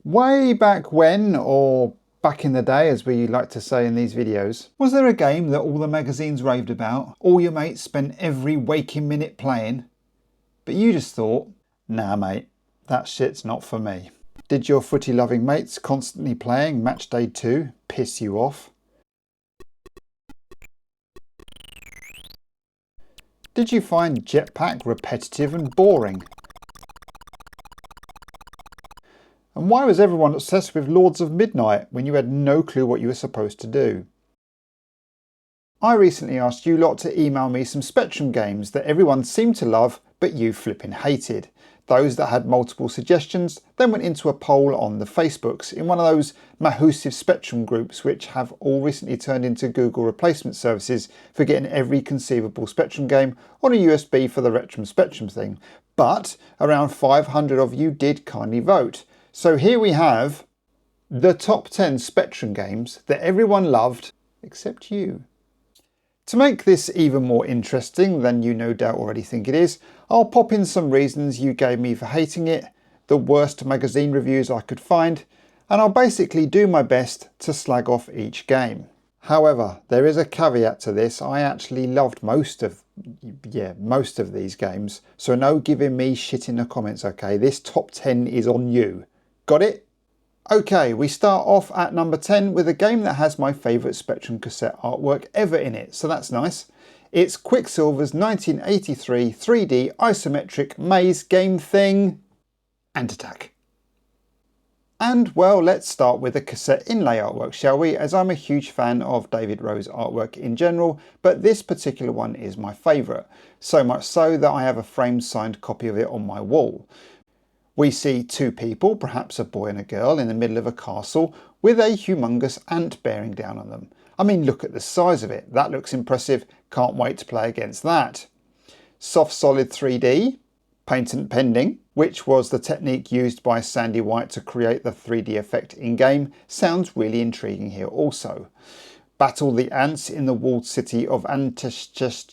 Way back when, or back in the day as we like to say in these videos, was there a game that all the magazines raved about, all your mates spent every waking minute playing, but you just thought, nah mate, that shit's not for me? Did your footy loving mates constantly playing Match Day 2 piss you off? Did you find Jetpac repetitive and boring? And why was everyone obsessed with Lords of Midnight when you had no clue what you were supposed to do? I recently asked you lot to email me some Spectrum games that everyone seemed to love but you flipping hated. Those that had multiple suggestions then went into a poll on the Facebooks in one of those mahoosive Spectrum groups which have all recently turned into Google replacement services for getting every conceivable Spectrum game on a USB for the Retro Spectrum thing. But around 500 of you did kindly vote. So here we have the top 10 Spectrum games that everyone loved except you. To make this even more interesting than you no doubt already think it is, I'll pop in some reasons you gave me for hating it, the worst magazine reviews I could find, and I'll basically do my best to slag off each game. However, there is a caveat to this. I actually loved most of these games, so no giving me shit in the comments, okay? This top 10 is on you. Got it? Okay, we start off at number 10 with a game that has my favourite Spectrum cassette artwork ever in it, so that's nice. It's Quicksilver's 1983 3D isometric maze game thing, Ant Attack. And well, let's start with the cassette inlay artwork, shall we, as I'm a huge fan of David Rowe's artwork in general, but this particular one is my favourite, so much so that I have a framed signed copy of it on my wall. We see two people, perhaps a boy and a girl, in the middle of a castle with a humongous ant bearing down on them. I mean, look at the size of it. That looks impressive. Can't wait to play against that. Soft Solid 3D, patent pending, which was the technique used by Sandy White to create the 3D effect in-game, sounds really intriguing here also. Battle the ants in the walled city of Antascha,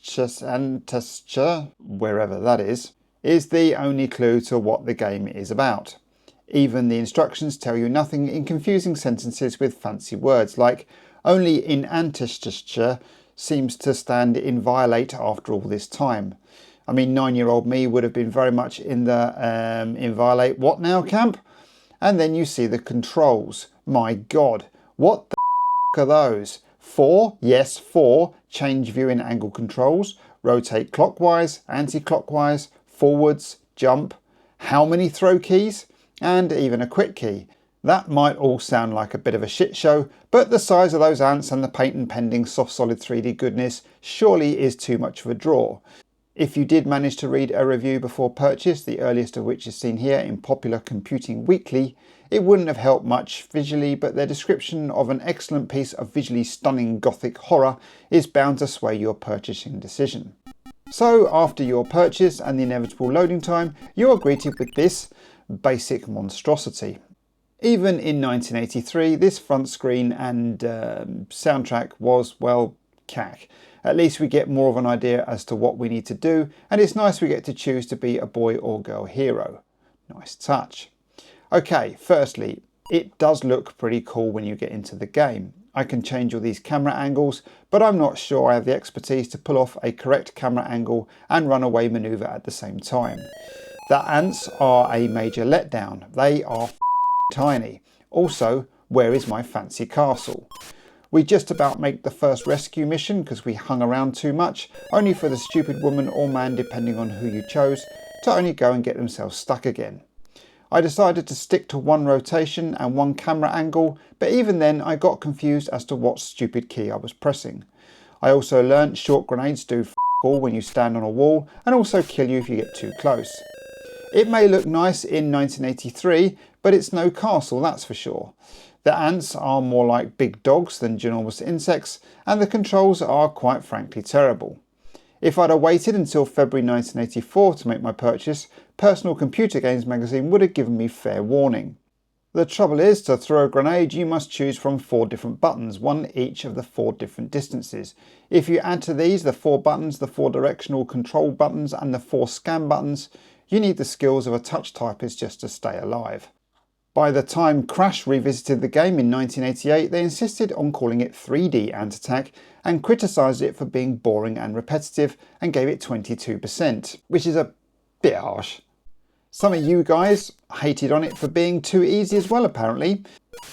wherever that is the only clue to what the game is about. Even the instructions tell you nothing in confusing sentences with fancy words like only in Antascha seems to stand in violate after all this time. I mean, 9-year-old me would have been very much in the in violate what now camp. And then you see the controls. My God, what the are those? 4, yes, 4 change viewing angle controls, rotate clockwise, anti-clockwise, forwards, jump, how many throw keys, and even a quit key. That might all sound like a bit of a shit show, but the size of those ants and the patent pending soft solid 3D goodness surely is too much of a draw. If you did manage to read a review before purchase, the earliest of which is seen here in Popular Computing Weekly, it wouldn't have helped much visually, but their description of an excellent piece of visually stunning gothic horror is bound to sway your purchasing decision. So after your purchase and the inevitable loading time, you are greeted with this basic monstrosity. Even in 1983, this front screen and soundtrack was, well, cack. At least we get more of an idea as to what we need to do, and it's nice we get to choose to be a boy or girl hero. Nice touch. Okay, firstly, it does look pretty cool when you get into the game. I can change all these camera angles, but I'm not sure I have the expertise to pull off a correct camera angle and runaway maneuver at the same time. The ants are a major letdown. They are tiny. Also, where is my fancy castle? We just about make the first rescue mission because we hung around too much, only for the stupid woman or man, depending on who you chose, to only go and get themselves stuck again. I decided to stick to one rotation and one camera angle, but even then I got confused as to what stupid key I was pressing. I also learnt short grenades do all when you stand on a wall and also kill you if you get too close. It may look nice in 1983, but it's no castle, that's for sure. The ants are more like big dogs than ginormous insects, and the controls are quite frankly terrible. If I'd have waited until February 1984 to make my purchase, Personal Computer Games magazine would have given me fair warning. The trouble is, to throw a grenade you must choose from 4 different buttons, one each of the 4 different distances. If you add to these the 4 buttons, the 4 directional control buttons and the 4 scan buttons, you need the skills of a touch typist just to stay alive. By the time Crash revisited the game in 1988, they insisted on calling it 3D Ant-Attack and criticised it for being boring and repetitive and gave it 22%, which is a bit harsh. Some of you guys hated on it for being too easy as well, apparently.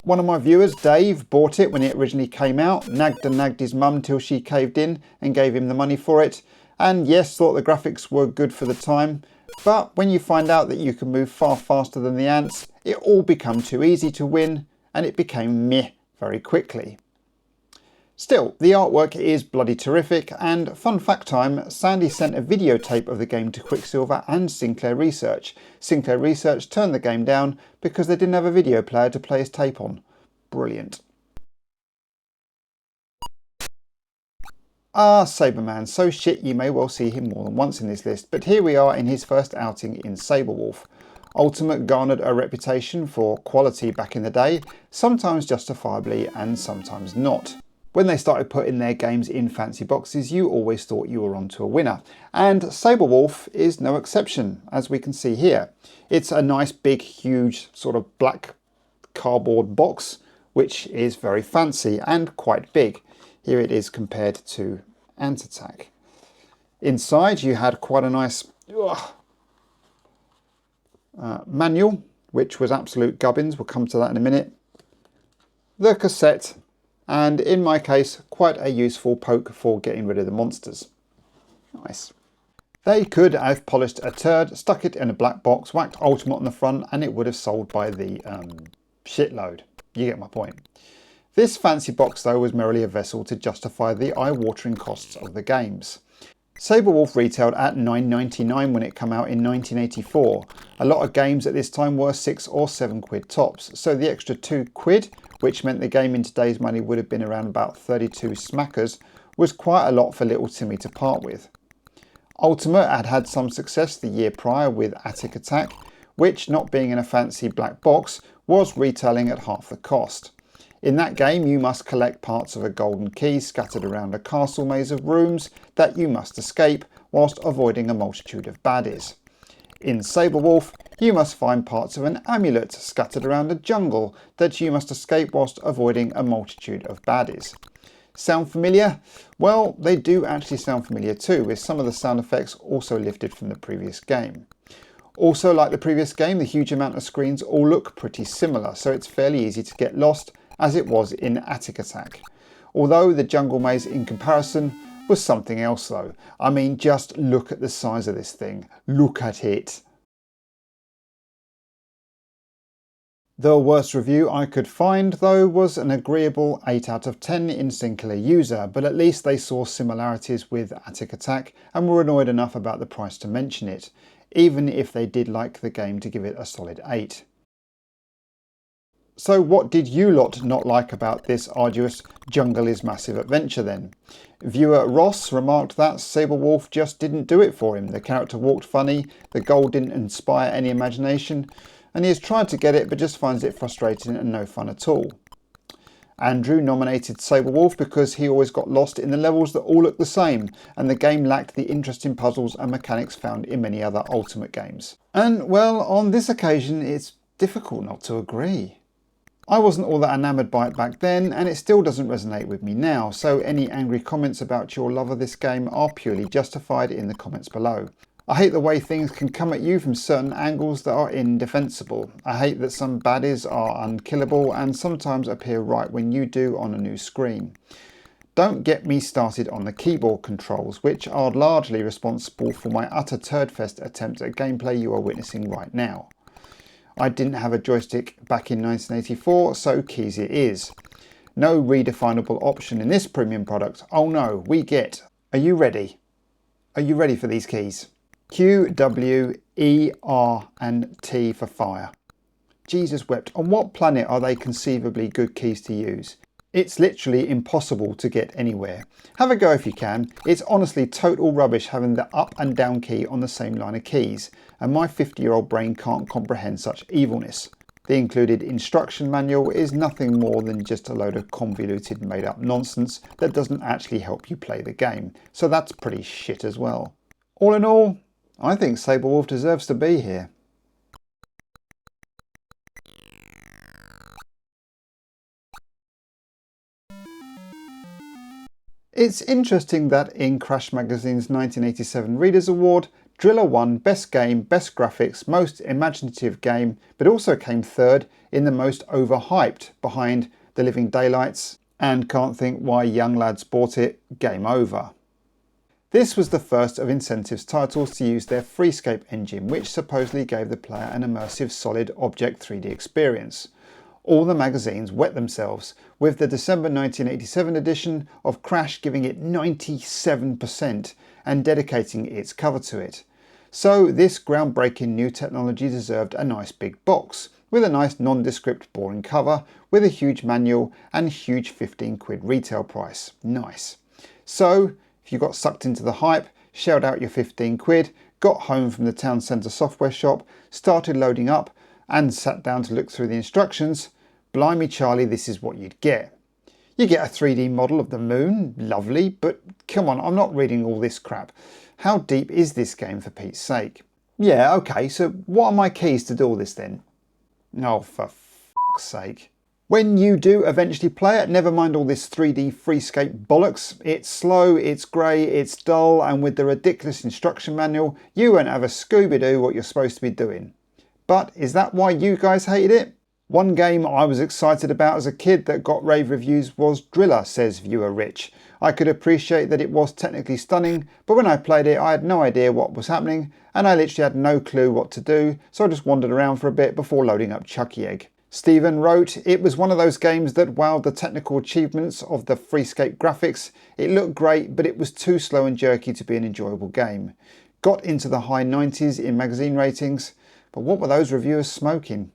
One of my viewers, Dave, bought it when it originally came out, nagged and nagged his mum till she caved in and gave him the money for it, and yes, thought the graphics were good for the time, but when you find out that you can move far faster than the ants, it all became too easy to win, and it became meh very quickly. Still, the artwork is bloody terrific, and fun fact time, Sandy sent a videotape of the game to Quicksilver and Sinclair Research. Sinclair Research turned the game down because they didn't have a video player to play his tape on. Brilliant. Sabre Man, so shit you may well see him more than once in this list, but here we are in his first outing in Sabre Wulf. Ultimate garnered a reputation for quality back in the day, sometimes justifiably and sometimes not. When they started putting their games in fancy boxes, you always thought you were onto a winner. And Sabre Wulf is no exception, as we can see here. It's a nice big huge sort of black cardboard box, which is very fancy and quite big. Here it is compared to Ant-Attack. Inside you had quite a nice manual, which was absolute gubbins. We'll come to that in a minute. The cassette, and in my case, quite a useful poke for getting rid of the monsters. Nice. They could have polished a turd, stuck it in a black box, whacked Ultimate on the front, and it would have sold by the shitload. You get my point. This fancy box though was merely a vessel to justify the eye-watering costs of the games. Sabre Wulf retailed at £9.99 when it came out in 1984. A lot of games at this time were £6 or £7 tops, so the extra £2, which meant the game in today's money would have been around about 32 smackers, was quite a lot for little Timmy to part with. Ultimate had had some success the year prior with Attic Attack, which, not being in a fancy black box, was retailing at half the cost. In that game you must collect parts of a golden key scattered around a castle maze of rooms that you must escape whilst avoiding a multitude of baddies. In Sabre Wulf you must find parts of an amulet scattered around a jungle that you must escape whilst avoiding a multitude of baddies. Sound familiar? Well, they do actually sound familiar too, with some of the sound effects also lifted from the previous game. Also, like the previous game, the huge amount of screens all look pretty similar, so it's fairly easy to get lost, as it was in Attic Attack. Although the jungle maze in comparison was something else though. I mean, just look at the size of this thing. Look at it. The worst review I could find though was an agreeable 8 out of 10 in Sinclair User, but at least they saw similarities with Attic Attack and were annoyed enough about the price to mention it, even if they did like the game to give it a solid 8. So what did you lot not like about this arduous Jungle is Massive adventure then? Viewer Ross remarked that Sabre Wulf just didn't do it for him. The character walked funny, the goal didn't inspire any imagination, and he has tried to get it but just finds it frustrating and no fun at all. Andrew nominated Sabre Wulf because he always got lost in the levels that all looked the same, and the game lacked the interesting puzzles and mechanics found in many other Ultimate games. And well, on this occasion it's difficult not to agree. I wasn't all that enamoured by it back then, and it still doesn't resonate with me now, so any angry comments about your love of this game are purely justified in the comments below. I hate the way things can come at you from certain angles that are indefensible. I hate that some baddies are unkillable and sometimes appear right when you do on a new screen. Don't get me started on the keyboard controls, which are largely responsible for my utter turdfest attempt at gameplay you are witnessing right now. I didn't have a joystick back in 1984, so keys it is. No redefinable option in this premium product. Oh no, we get. Are you ready? Are you ready for these keys? Q, W, E, R and T for fire. Jesus wept, on what planet are they conceivably good keys to use? It's literally impossible to get anywhere. Have a go if you can. It's honestly total rubbish having the up and down key on the same line of keys, and my 50-year-old brain can't comprehend such evilness. The included instruction manual is nothing more than just a load of convoluted made up nonsense that doesn't actually help you play the game, so that's pretty shit as well. All in all, I think Sabre Wulf deserves to be here. It's interesting that in Crash Magazine's 1987 Readers Award, Driller won Best Game, Best Graphics, Most Imaginative Game, but also came third in the most overhyped, behind The Living Daylights and Can't Think Why Young Lads Bought It, Game Over. This was the first of Incentive's titles to use their Freescape engine, which supposedly gave the player an immersive solid object 3D experience. All the magazines wet themselves, with the December 1987 edition of Crash giving it 97% and dedicating its cover to it. So this groundbreaking new technology deserved a nice big box, with a nice nondescript boring cover, with a huge manual and huge 15 quid retail price. Nice. So, if you got sucked into the hype, shelled out your 15 quid, got home from the town centre software shop, started loading up and sat down to look through the instructions, blimey Charlie, this is what you'd get. You get a 3D model of the moon, lovely, but come on, I'm not reading all this crap. How deep is this game for Pete's sake? Yeah, okay, so what are my keys to do all this then? Oh, for f***'s sake. When you do eventually play it, never mind all this 3D Freescape bollocks. It's slow, it's grey, it's dull, and with the ridiculous instruction manual, you won't have a Scooby-Doo what you're supposed to be doing. But is that why you guys hated it? One game I was excited about as a kid that got rave reviews was Driller, says viewer Rich. I could appreciate that it was technically stunning, but when I played it I had no idea what was happening, and I literally had no clue what to do, so I just wandered around for a bit before loading up Chucky Egg. Stephen wrote, it was one of those games that wowed the technical achievements of the Freescape graphics. It looked great, but it was too slow and jerky to be an enjoyable game. Got into the high 90s in magazine ratings, but what were those reviewers smoking?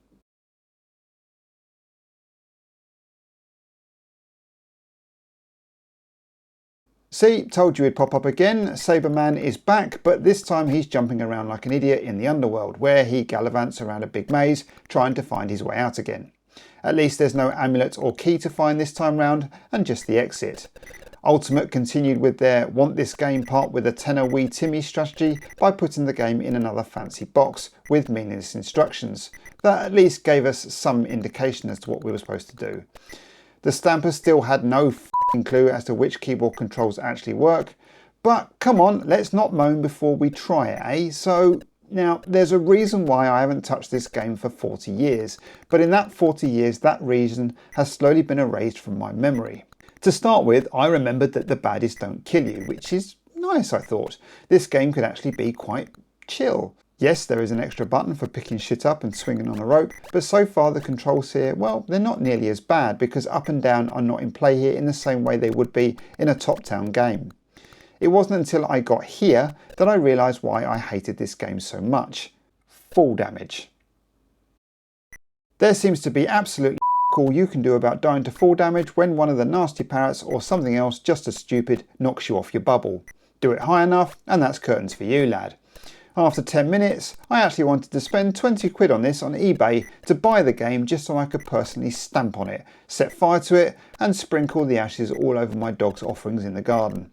See, told you he'd pop up again. Sabre Man is back, but this time he's jumping around like an idiot in the Underwurlde, where he gallivants around a big maze trying to find his way out again. At least there's no amulet or key to find this time round, and just the exit. Ultimate continued with their want this game part with a tenner wee Timmy strategy by putting the game in another fancy box with meaningless instructions. That at least gave us some indication as to what we were supposed to do. The stampers still had no clue as to which keyboard controls actually work, but come on, let's not moan before we try it, eh? So now there's a reason why I haven't touched this game for 40 years, but in that 40 years that reason has slowly been erased from my memory. To start with, I remembered that the baddies don't kill you, which is nice, I thought. This game could actually be quite chill. Yes, there is an extra button for picking shit up and swinging on a rope, but so far the controls here, well, they're not nearly as bad because up and down are not in play here in the same way they would be in a top-down game. It wasn't until I got here that I realised why I hated this game so much. Fall damage. There seems to be absolutely all you can do about dying to fall damage when one of the nasty parrots or something else just as stupid knocks you off your bubble. Do it high enough and that's curtains for you, lad. After 10 minutes, I actually wanted to spend 20 quid on this on eBay to buy the game just so I could personally stamp on it, set fire to it and sprinkle the ashes all over my dog's offerings in the garden.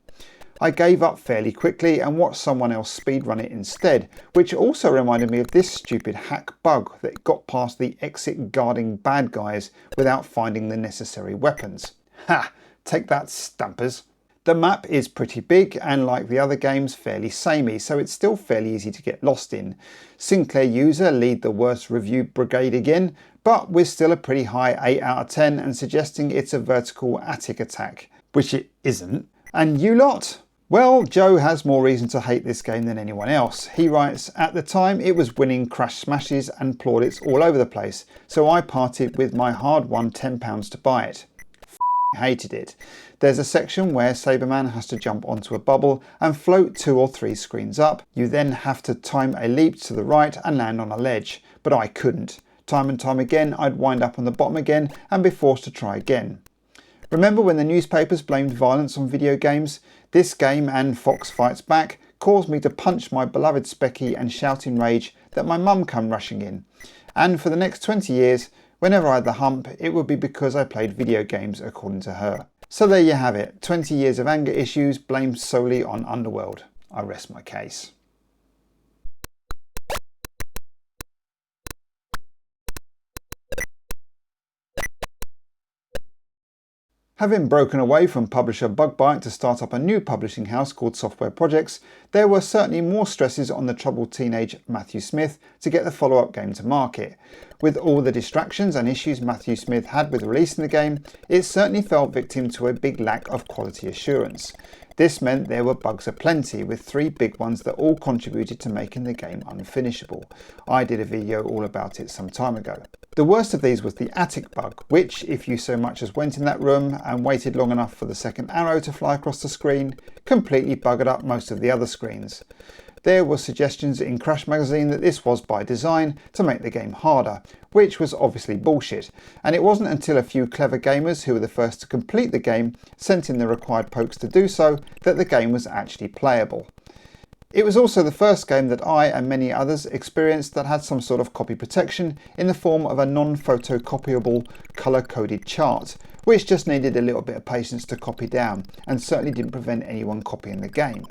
I gave up fairly quickly and watched someone else speedrun it instead, which also reminded me of this stupid hack bug that got past the exit guarding bad guys without finding the necessary weapons. Ha! Take that, stampers! The map is pretty big and like the other games fairly samey, so it's still fairly easy to get lost in. Sinclair user lead the worst review brigade again, but we're still a pretty high 8 out of 10 and suggesting it's a vertical attic attack, which it isn't. And you lot? Well, Joe has more reason to hate this game than anyone else. He writes, at the time it was winning crash smashes and plaudits all over the place, so I parted with my hard-won £10 to buy it. Hated it. There's a section where Sabre Man has to jump onto a bubble and float 2 or 3 screens up. You then have to time a leap to the right and land on a ledge, but I couldn't. Time and time again I'd wind up on the bottom again and be forced to try again. Remember when the newspapers blamed violence on video games? This game and Fox Fights Back caused me to punch my beloved Specky and shout in rage that my mum come rushing in. And for the next 20 years, whenever I had the hump, it would be because I played video games, according to her. So there you have it, 20 years of anger issues blamed solely on Underwurlde. I rest my case. Having broken away from publisher Bugbite to start up a new publishing house called Software Projects, there were certainly more stresses on the troubled teenage Matthew Smith to get the follow-up game to market. With all the distractions and issues Matthew Smith had with releasing the game, it certainly fell victim to a big lack of quality assurance. This meant there were bugs aplenty, with 3 big ones that all contributed to making the game unfinishable. I did a video all about it some time ago. The worst of these was the attic bug, which, if you so much as went in that room and waited long enough for the second arrow to fly across the screen, completely buggered up most of the other screens. There were suggestions in Crash magazine that this was by design to make the game harder, which was obviously bullshit, and it wasn't until a few clever gamers who were the first to complete the game sent in the required pokes to do so that the game was actually playable. It was also the first game that I and many others experienced that had some sort of copy protection in the form of a non-photocopyable colour-coded chart, which just needed a little bit of patience to copy down and certainly didn't prevent anyone copying the game.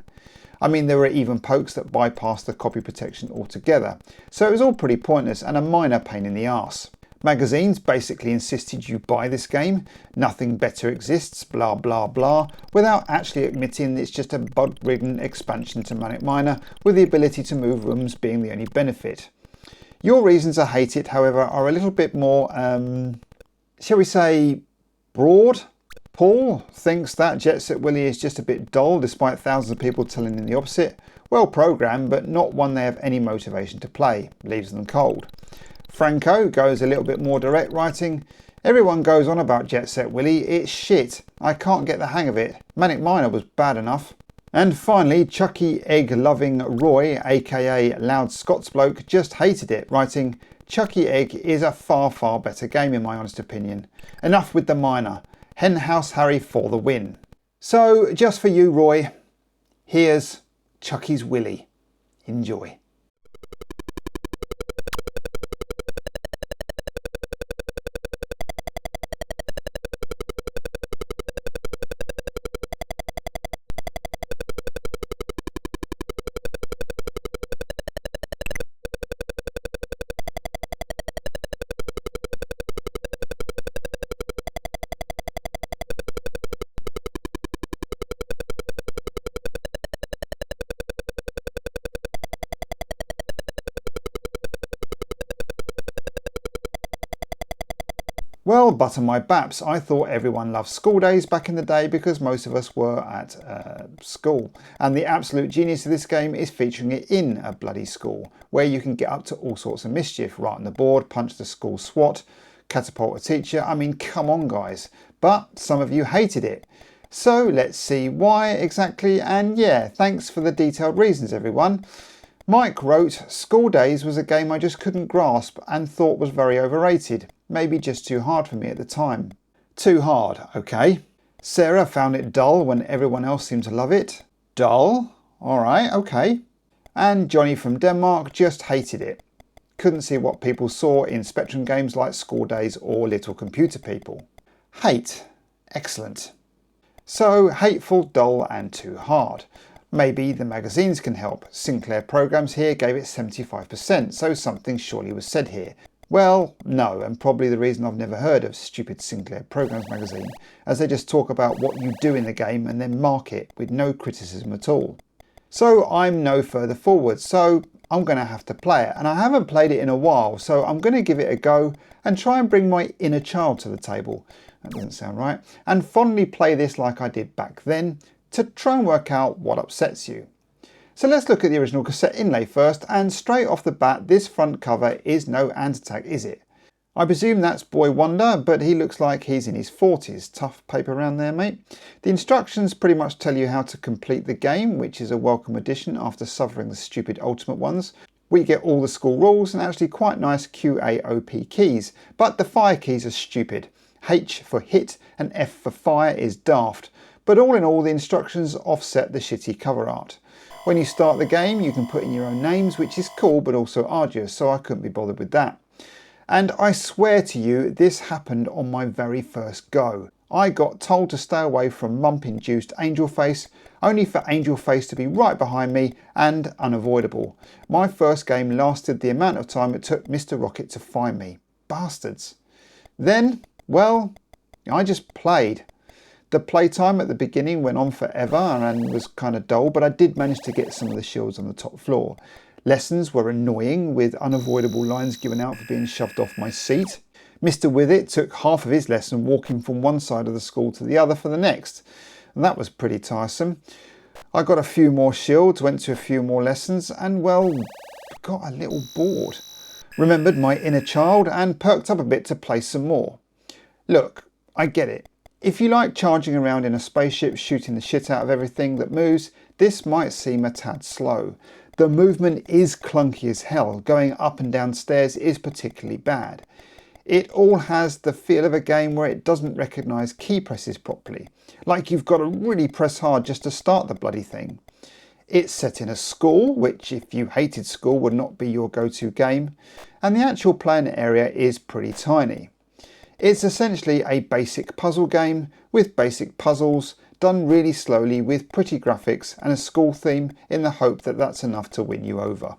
I mean, there were even pokes that bypassed the copy protection altogether, so it was all pretty pointless and a minor pain in the arse. Magazines basically insisted you buy this game, nothing better exists, blah blah blah, without actually admitting it's just a bug-ridden expansion to Manic Miner with the ability to move rooms being the only benefit. Your reasons to hate it, however, are a little bit more, shall we say, broad? Paul thinks that Set Willy is just a bit dull despite thousands of people telling him the opposite. Well programmed, but not one they have any motivation to play. Leaves them cold. Franco goes a little bit more direct, writing, "Everyone goes on about Set Willy, it's shit. I can't get the hang of it. Manic Miner was bad enough." And finally, Chucky Egg Loving Roy, aka Loud Scots Bloke, just hated it, writing, "Chucky Egg is a far better game in my honest opinion. Enough with the miner. Henhouse Harry for the win." So, just for you, Roy, here's Chuckies Willy. Enjoy. Well, butter my baps, I thought everyone loved school days back in the day because most of us were at school. And the absolute genius of this game is featuring it in a bloody school, where you can get up to all sorts of mischief, right on the board, punch the school SWAT, catapult a teacher. I mean, come on guys. But some of you hated it. So let's see why exactly, and yeah, thanks for the detailed reasons everyone. Mike wrote, "School Days was a game I just couldn't grasp and thought was very overrated. Maybe just too hard for me at the time." Too hard, okay. Sarah found it dull when everyone else seemed to love it. Dull? Alright, okay. And Johnny from Denmark just hated it. Couldn't see what people saw in Spectrum games like School Days or Little Computer People. Hate. Excellent. So, hateful, dull and too hard. Maybe the magazines can help. Sinclair Programs here gave it 75%, so something surely was said here. Well, no, and probably the reason I've never heard of stupid Sinclair Programs magazine, as they just talk about what you do in the game and then mark it with no criticism at all. So I'm no further forward, so I'm going to have to play it, and I haven't played it in a while, so I'm going to give it a go and try and bring my inner child to the table. That doesn't sound right. And fondly play this like I did back then, to try and work out what upsets you. So let's look at the original cassette inlay first, and straight off the bat this front cover is no Anzatag, is it? I presume that's Boy Wonder, but he looks like he's in his 40s. Tough paper around there, mate. The instructions pretty much tell you how to complete the game, which is a welcome addition after suffering the stupid Ultimate ones. We get all the school rules and actually quite nice QAOP keys, but the fire keys are stupid. H for hit and F for fire is daft. But all in all, the instructions offset the shitty cover art. When you start the game, you can put in your own names, which is cool but also arduous, so I couldn't be bothered with that. And I swear to you, this happened on my very first go. I got told to stay away from mump-induced Angel Face, only for Angel Face to be right behind me and unavoidable. My first game lasted the amount of time it took Mr. Rocket to find me. Bastards. Then, well, I just played. The playtime at the beginning went on forever and was kind of dull, but I did manage to get some of the shields on the top floor. Lessons were annoying, with unavoidable lines given out for being shoved off my seat. Mr. With It took half of his lesson walking from one side of the school to the other for the next, and that was pretty tiresome. I got a few more shields, went to a few more lessons, and well, got a little bored. Remembered my inner child and perked up a bit to play some more. Look, I get it. If you like charging around in a spaceship shooting the shit out of everything that moves, this might seem a tad slow. The movement is clunky as hell. Going up and down stairs is particularly bad. It all has the feel of a game where it doesn't recognise key presses properly. Like you've got to really press hard just to start the bloody thing. It's set in a school, which if you hated school would not be your go-to game. And the actual playing area is pretty tiny. It's essentially a basic puzzle game with basic puzzles done really slowly with pretty graphics and a school theme in the hope that that's enough to win you over.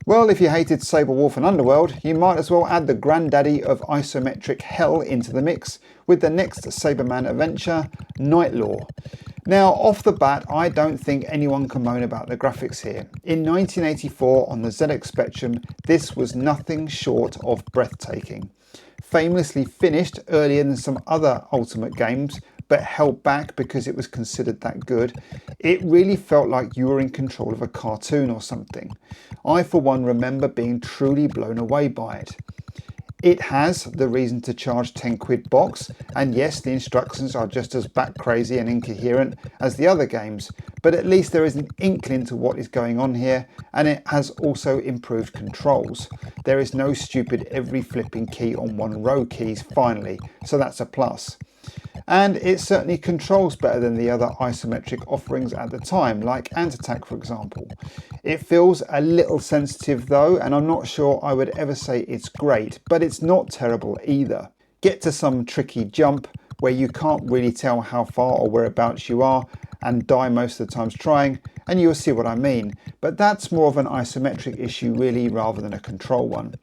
Well, if you hated Sabre Wulf and Underwurlde, you might as well add the granddaddy of isometric hell into the mix with the next Sabre Man adventure, Nightlaw. Now, off the bat, I don't think anyone can moan about the graphics here. In 1984 on the ZX Spectrum, this was nothing short of breathtaking. Famously finished earlier than some other Ultimate games, but held back because it was considered that good, it really felt like you were in control of a cartoon or something. I for one remember being truly blown away by it. It has the reason to charge 10 quid box, and yes, the instructions are just as bat crazy and incoherent as the other games, but at least there is an inkling to what is going on here, and it has also improved controls. There is no stupid every flipping key on one row keys finally, so that's a plus. And it certainly controls better than the other isometric offerings at the time, like Ant-Attack for example. It feels a little sensitive though, and I'm not sure I would ever say it's great, but it's not terrible either. Get to some tricky jump where you can't really tell how far or whereabouts you are and die most of the times trying, and you'll see what I mean, but that's more of an isometric issue really rather than a control one.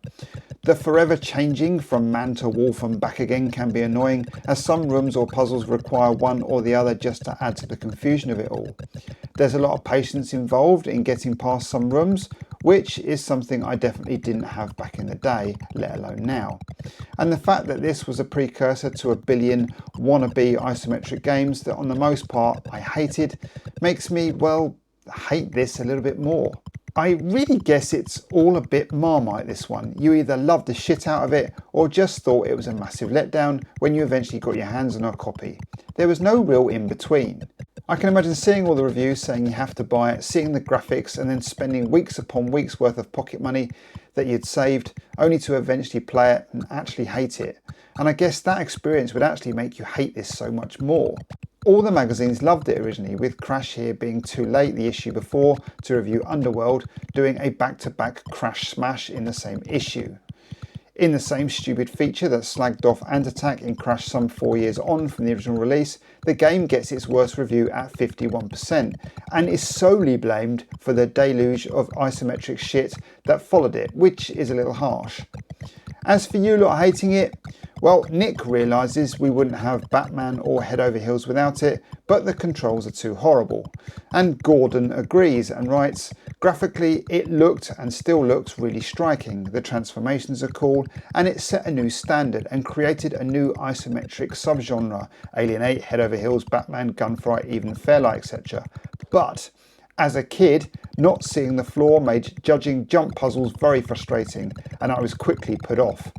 The forever changing from man to wolf and back again can be annoying, as some rooms or puzzles require one or the other just to add to the confusion of it all. There's a lot of patience involved in getting past some rooms, which is something I definitely didn't have back in the day, let alone now. And the fact that this was a precursor to a billion wannabe isometric games that on the most part I hated, makes me, well, hate this a little bit more. I really guess it's all a bit Marmite, this one. You either loved the shit out of it or just thought it was a massive letdown when you eventually got your hands on a copy. There was no real in between. I can imagine seeing all the reviews saying you have to buy it, seeing the graphics and then spending weeks upon weeks worth of pocket money that you'd saved only to eventually play it and actually hate it. And I guess that experience would actually make you hate this so much more. All the magazines loved it originally, with Crash here being too late the issue before to review Underwurlde, doing a back-to-back Crash smash in the same issue. In the same stupid feature that slagged off Ant-Attack in Crash some 4 years on from the original release, the game gets its worst review at 51% and is solely blamed for the deluge of isometric shit that followed it, which is a little harsh. As for you lot hating it, well, Nick realises we wouldn't have Batman or Head Over Heels without it, but the controls are too horrible. And Gordon agrees and writes, graphically it looked and still looks really striking, the transformations are cool, and it set a new standard and created a new isometric subgenre, Alienate, Head Over Heels, Batman, Gunfight, even Fairlight, etc. But as a kid, not seeing the floor made judging jump puzzles very frustrating, and I was quickly put off.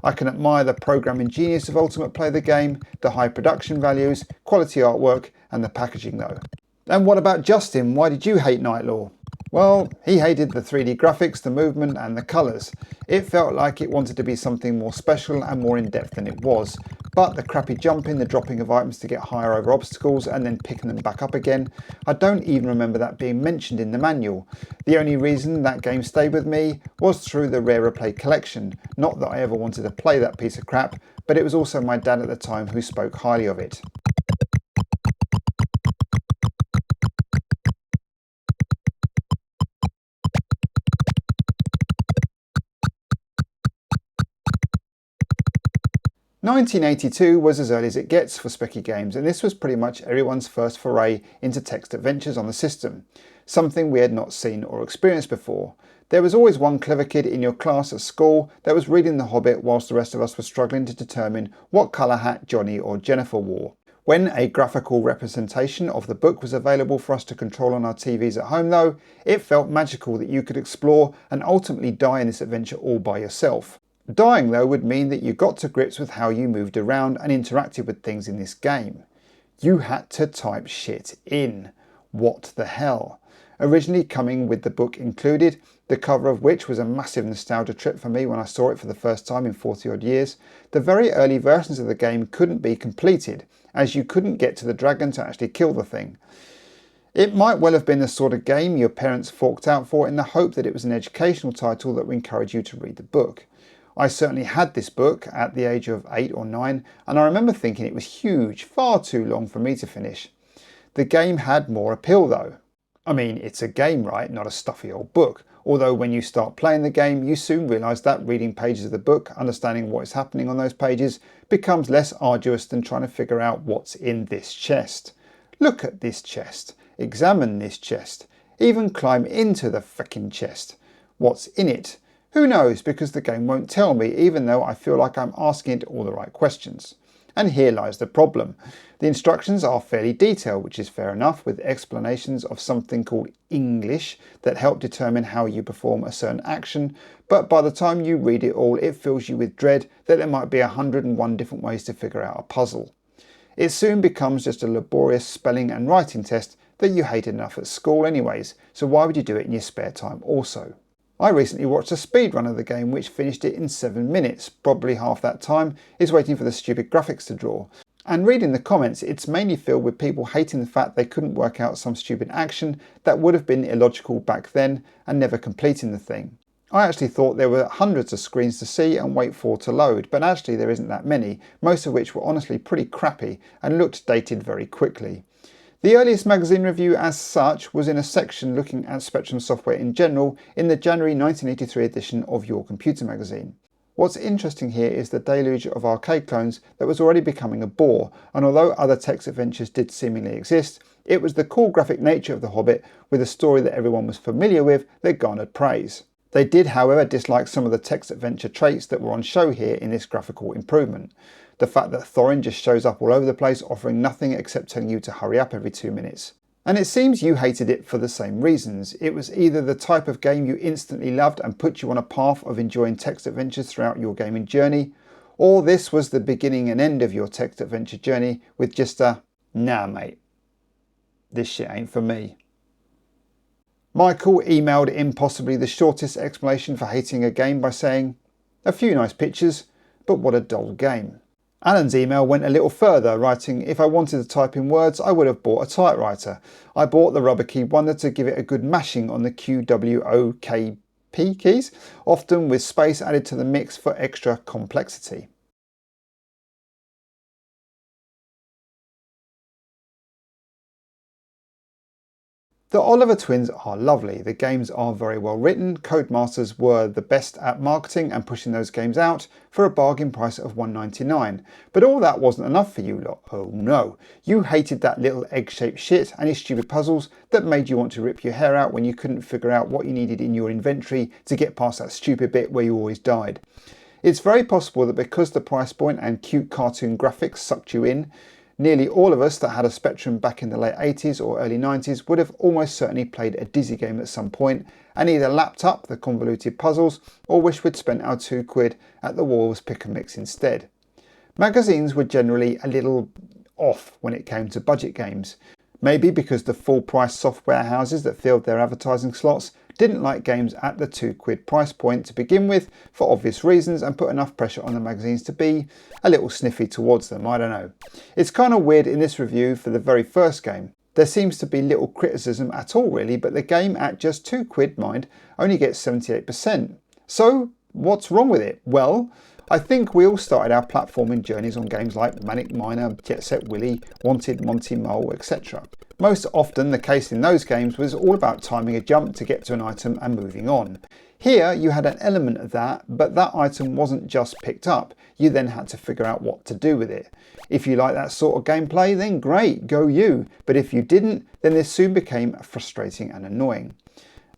I can admire the programming genius of Ultimate Play the game, the high production values, quality artwork, and the packaging though. And what about Justin? Why did you hate Nightlaw? Well, he hated the 3D graphics, the movement and the colours. It felt like it wanted to be something more special and more in-depth than it was. But the crappy jumping, the dropping of items to get higher over obstacles and then picking them back up again, I don't even remember that being mentioned in the manual. The only reason that game stayed with me was through the Rarer Play collection. Not that I ever wanted to play that piece of crap, but it was also my dad at the time who spoke highly of it. 1982 was as early as it gets for Specky games, and this was pretty much everyone's first foray into text adventures on the system, something we had not seen or experienced before. There was always one clever kid in your class at school that was reading The Hobbit whilst the rest of us were struggling to determine what colour hat Johnny or Jennifer wore. When a graphical representation of the book was available for us to control on our TVs at home though, it felt magical that you could explore and ultimately die in this adventure all by yourself. Dying though would mean that you got to grips with how you moved around and interacted with things in this game. You had to type shit in. What the hell? Originally coming with the book included, the cover of which was a massive nostalgia trip for me when I saw it for the first time in 40 odd years, the very early versions of the game couldn't be completed, as you couldn't get to the dragon to actually kill the thing. It might well have been the sort of game your parents forked out for in the hope that it was an educational title that would encourage you to read the book. I certainly had this book at the age of 8 or 9, and I remember thinking it was huge, far too long for me to finish. The game had more appeal though. I mean, it's a game, right? Not a stuffy old book. Although when you start playing the game, you soon realise that reading pages of the book, understanding what is happening on those pages, becomes less arduous than trying to figure out what's in this chest. Look at this chest. Examine this chest. Even climb into the frickin' chest. What's in it? Who knows, because the game won't tell me, even though I feel like I'm asking it all the right questions. And here lies the problem. The instructions are fairly detailed, which is fair enough, with explanations of something called English that help determine how you perform a certain action, but by the time you read it all, it fills you with dread that there might be 101 different ways to figure out a puzzle. It soon becomes just a laborious spelling and writing test that you hated enough at school anyways, so why would you do it in your spare time also? I recently watched a speedrun of the game which finished it in 7 minutes. Probably half that time is waiting for the stupid graphics to draw. And reading the comments, it's mainly filled with people hating the fact they couldn't work out some stupid action that would have been illogical back then and never completing the thing. I actually thought there were hundreds of screens to see and wait for to load, but actually there isn't that many, most of which were honestly pretty crappy and looked dated very quickly. The earliest magazine review as such was in a section looking at Spectrum software in general in the January 1983 edition of Your Computer magazine. What's interesting here is the deluge of arcade clones that was already becoming a bore, and although other text adventures did seemingly exist, it was the cool graphic nature of The Hobbit with a story that everyone was familiar with that garnered praise. They did however dislike some of the text adventure traits that were on show here in this graphical improvement. The fact that Thorin just shows up all over the place offering nothing except telling you to hurry up every 2 minutes. And it seems you hated it for the same reasons. It was either the type of game you instantly loved and put you on a path of enjoying text adventures throughout your gaming journey, or this was the beginning and end of your text adventure journey with just a, nah mate, this shit ain't for me. Michael emailed in possibly the shortest explanation for hating a game by saying, a few nice pictures, but what a dull game. Alan's email went a little further, writing, if I wanted to type in words, I would have bought a typewriter. I bought the rubber key wonder to give it a good mashing on the QWOKP keys, often with space added to the mix for extra complexity. The Oliver twins are lovely, the games are very well written, Codemasters were the best at marketing and pushing those games out for a bargain price of $1.99. But all that wasn't enough for you lot, oh no. You hated that little egg-shaped shit and his stupid puzzles that made you want to rip your hair out when you couldn't figure out what you needed in your inventory to get past that stupid bit where you always died. It's very possible that because the price point and cute cartoon graphics sucked you in, nearly all of us that had a Spectrum back in the late 80s or early 90s would have almost certainly played a Dizzy game at some point and either lapped up the convoluted puzzles or wished we'd spent our £2 at the Wulf's pick and mix instead. Magazines were generally a little off when it came to budget games. Maybe because the full price software houses that filled their advertising slots didn't like games at the £2 price point to begin with for obvious reasons and put enough pressure on the magazines to be a little sniffy towards them, I don't know. It's kind of weird in this review for the very first game. There seems to be little criticism at all really, but the game at just £2 mind only gets 78%. So what's wrong with it? Well, I think we all started our platforming journeys on games like Manic Miner, Set Willy, Wanted, Monty Mole, etc. Most often the case in those games was all about timing a jump to get to an item and moving on. Here you had an element of that, but that item wasn't just picked up. You then had to figure out what to do with it. If you like that sort of gameplay, then great, go you. But if you didn't, then this soon became frustrating and annoying.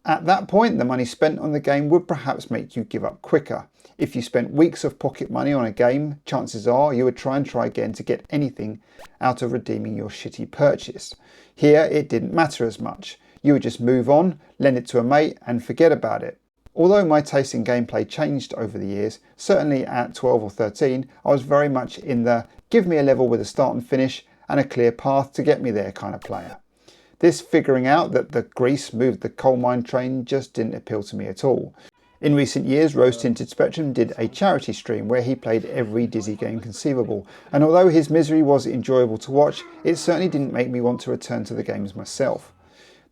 At that point, the money spent on the game would perhaps make you give up quicker. If you spent weeks of pocket money on a game, chances are you would try again to get anything out of redeeming your shitty purchase. Here, it didn't matter as much. You would just move on, lend it to a mate and forget about it. Although my taste in gameplay changed over the years, certainly at 12 or 13, I was very much in the give me a level with a start and finish and a clear path to get me there kind of player. This figuring out that the grease moved the coal mine train just didn't appeal to me at all. In recent years, Rose-Tinted Spectrum did a charity stream where he played every Dizzy game conceivable, and although his misery was enjoyable to watch, it certainly didn't make me want to return to the games myself.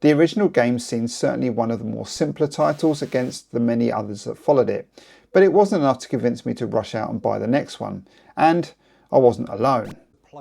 The original game seemed certainly one of the more simpler titles against the many others that followed it, but it wasn't enough to convince me to rush out and buy the next one, and I wasn't alone.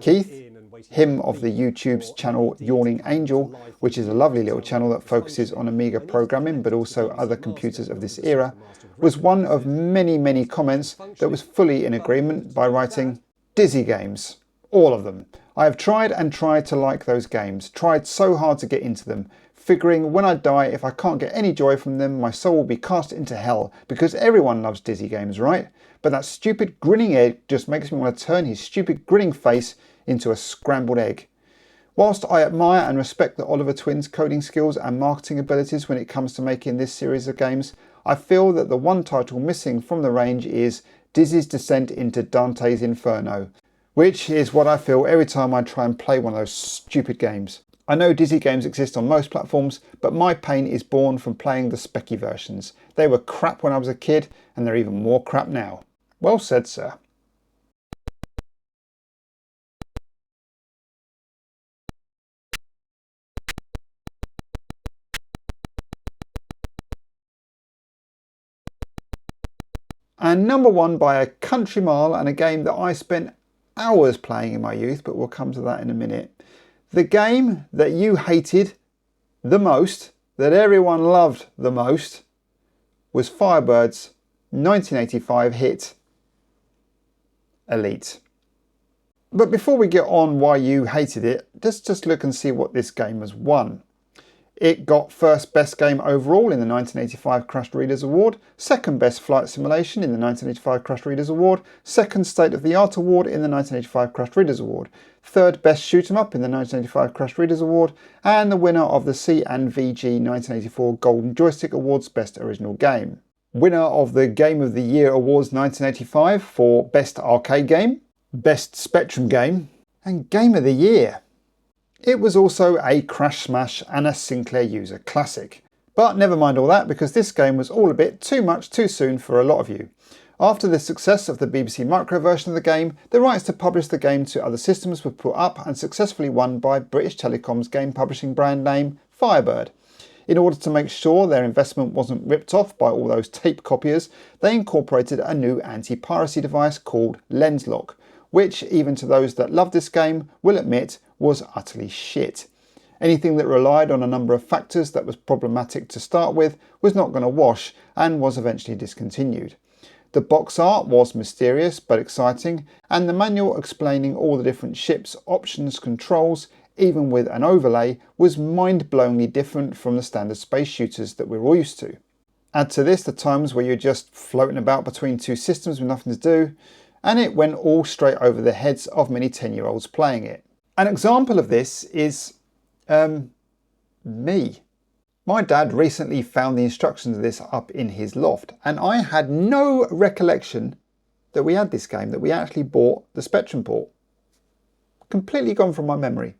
Keith, him of the YouTube's channel Yawning Angel, which is a lovely little channel that focuses on Amiga programming but also other computers of this era, was one of many comments that was fully in agreement by writing, "Dizzy games, all of them. I have tried and tried to like those games, tried so hard to get into them, figuring when I die, if I can't get any joy from them, my soul will be cast into hell, because everyone loves Dizzy games, right? But that stupid grinning egg just makes me want to turn his stupid grinning face into a scrambled egg." Whilst I admire and respect the Oliver twins' coding skills and marketing abilities when it comes to making this series of games, I feel that the one title missing from the range is Dizzy's Descent into Dante's Inferno, which is what I feel every time I try and play one of those stupid games. I know Dizzy games exist on most platforms, but my pain is born from playing the specky versions. They were crap when I was a kid, and they're even more crap now. Well said, sir. And number one by a country mile, and a game that I spent hours playing in my youth, but we'll come to that in a minute. The game that you hated the most, that everyone loved the most, was Firebird's 1985 hit Elite. But before we get on why you hated it, let's just look and see what this game has won. It got first best game overall in the 1985 Crushed Readers Award, second best flight simulation in the 1985 Crushed Readers Award, second state of the art award in the 1985 Crushed Readers Award, third best shoot 'em up in the 1985 Crushed Readers Award, and the winner of the C&VG 1984 Golden Joystick Awards Best Original Game. Winner of the Game of the Year Awards 1985 for Best Arcade Game, Best Spectrum Game, and Game of the Year. It was also a Crash Smash and a Sinclair user classic. But never mind all that, because this game was all a bit too much too soon for a lot of you. After the success of the BBC Micro version of the game, the rights to publish the game to other systems were put up and successfully won by British Telecom's game publishing brand name Firebird. In order to make sure their investment wasn't ripped off by all those tape copiers, they incorporated a new anti-piracy device called LensLock, which, even to those that love this game, will admit was utterly shit. Anything that relied on a number of factors that was problematic to start with was not going to wash and was eventually discontinued. The box art was mysterious but exciting, and the manual explaining all the different ships, options, controls, even with an overlay, was mind-blowingly different from the standard space shooters that we're all used to. Add to this the times where you're just floating about between two systems with nothing to do, and it went all straight over the heads of many 10-year-olds playing it. An example of this is me. My dad recently found the instructions of this up in his loft, and I had no recollection that we had this game, that we actually bought the Spectrum port. Completely gone from my memory.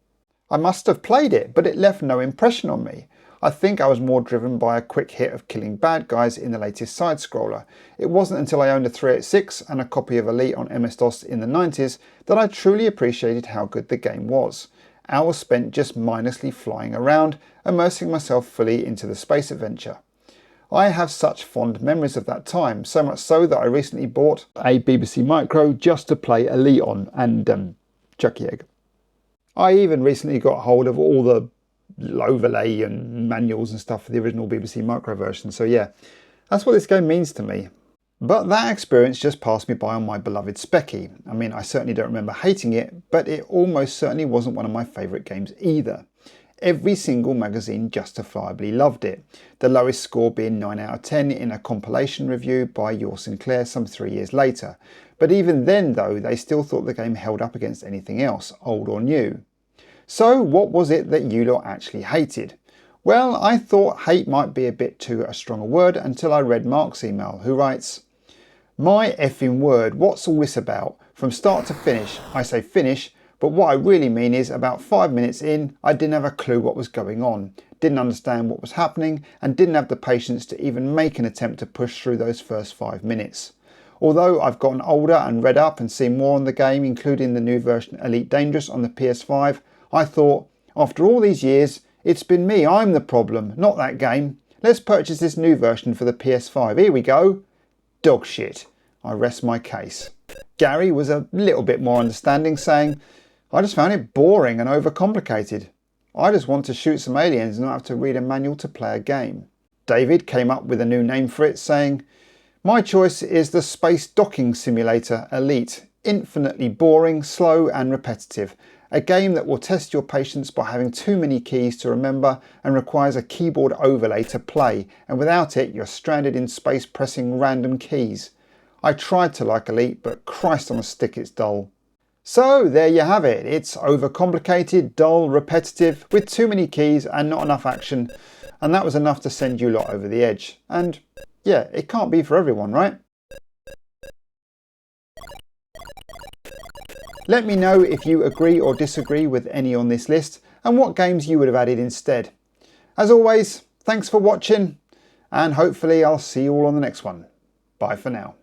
I must have played it, but it left no impression on me. I think I was more driven by a quick hit of killing bad guys in the latest side-scroller. It wasn't until I owned a 386 and a copy of Elite on MS-DOS in the 90s that I truly appreciated how good the game was. Hours spent just mindlessly flying around, immersing myself fully into the space adventure. I have such fond memories of that time, so much so that I recently bought a BBC Micro just to play Elite on and Chucky Egg. I even recently got hold of all the overlay and manuals and stuff for the original BBC Micro version, so yeah, That's what this game means to me. But that experience just passed me by on my beloved Specky. I mean, I certainly don't remember hating it, but it almost certainly wasn't one of my favourite games either. Every single magazine justifiably loved it, the lowest score being 9 out of 10 in a compilation review by Your Sinclair some 3 years later. But even then though, they still thought the game held up against anything else, old or new. So what was it that you lot actually hated? Well, I thought hate might be a bit too strong a word until I read Mark's email, who writes, "My effing word, what's all this about? From start to finish, I say finish, but what I really mean is about 5 minutes in, I didn't have a clue what was going on, didn't understand what was happening, and didn't have the patience to even make an attempt to push through those first 5 minutes. Although I've gotten older and read up and seen more on the game, including the new version Elite Dangerous on the PS5, I thought, after all these years, it's been me, I'm the problem, not that game. Let's purchase this new version for the PS5, here we go." Dog shit. I rest my case. Gary was a little bit more understanding, saying, "I just found it boring and overcomplicated. I just want to shoot some aliens and not have to read a manual to play a game." David came up with a new name for it, saying, "My choice is the Space Docking Simulator Elite. Infinitely boring, slow and repetitive. A game that will test your patience by having too many keys to remember and requires a keyboard overlay to play, and without it you're stranded in space pressing random keys. I tried to like Elite, but Christ on a stick it's dull." So there you have it. It's overcomplicated, dull, repetitive, with too many keys and not enough action, and that was enough to send you lot over the edge. And yeah, it can't be for everyone, right? Let me know if you agree or disagree with any on this list and what games you would have added instead. As always, thanks for watching, and hopefully I'll see you all on the next one. Bye for now.